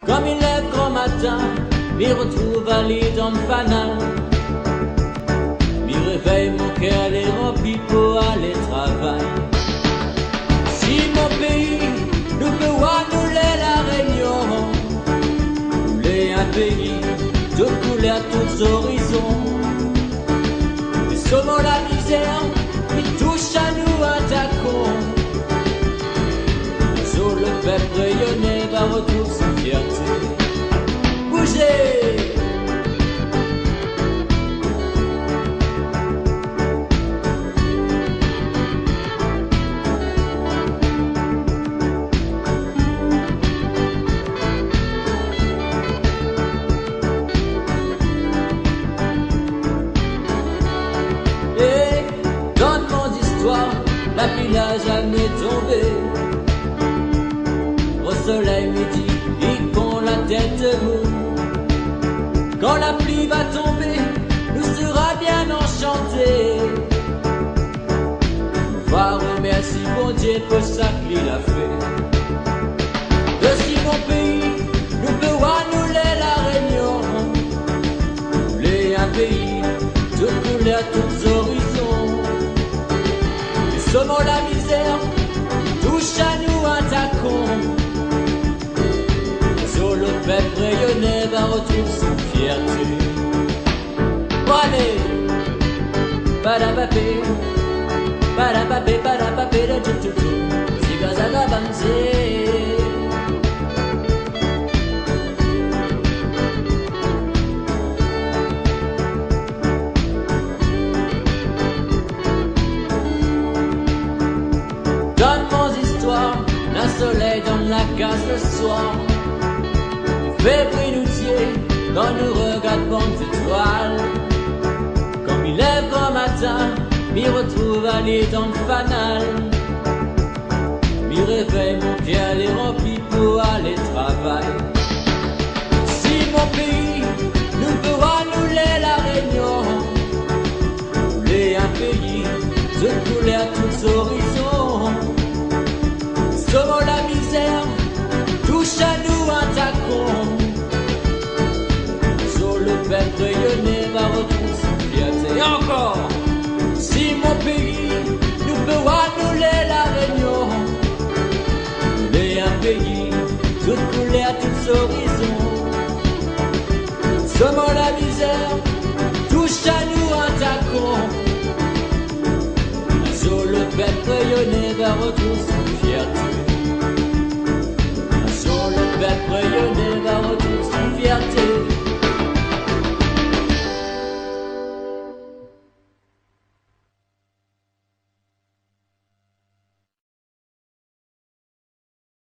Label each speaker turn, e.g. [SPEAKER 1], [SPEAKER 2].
[SPEAKER 1] Comme il lève grand matin, m'y retrouve à l'île dans le fanal. M'y réveille mon cœur, les rempli pour aller travailler. Si mon pays nous peut annouler la réunion, nous l'est un pays de couleurs à tous horizons. Mais sauvons la misère qui touche à nous attaquons. Sur le peuple rayonné va retrouver sa fierté. Bougez! Et dans mon histoire, la pluie n'a jamais tombé. Au soleil midi, et qu'on la tête moue. Quand la pluie va tomber, nous sera bien enchantés. On va remercier bon Dieu pour ça qu'il a fait. De si mon pays, nous peut annouler la réunion. Nous l'est un pays de couleurs à tous horizons. Nous sommes la misère, touche à nous attaquons. Le peuple rayonné va retrouver sa fierté. Bon allez, parapapé, parapapé, parapapé, le tchou-tchou-tchou, si gazaga bamzé. Dans mon histoire, un soleil dans la case le soir. Fait brinoutier dans nos regards bonnes étoiles. Comme il lève grand matin, m'y retrouve allé dans le fanal. M'y réveille mon cœur est rempli pour aller travailler. Si mon pays nous peut annouler la réunion, nous l'est un pays de couleurs à tous horizons. Sauvons la misère, touche à nous attaquons. Sur le peuple rayonné va retrouver sa fierté. Et encore, si mon pays nous peut annouler la réunion, nous l'est un pays de couleurs à tous horizons. Sommes la misère, touche à nous attaquons. Sur le peuple rayonné va retrouver sa fierté.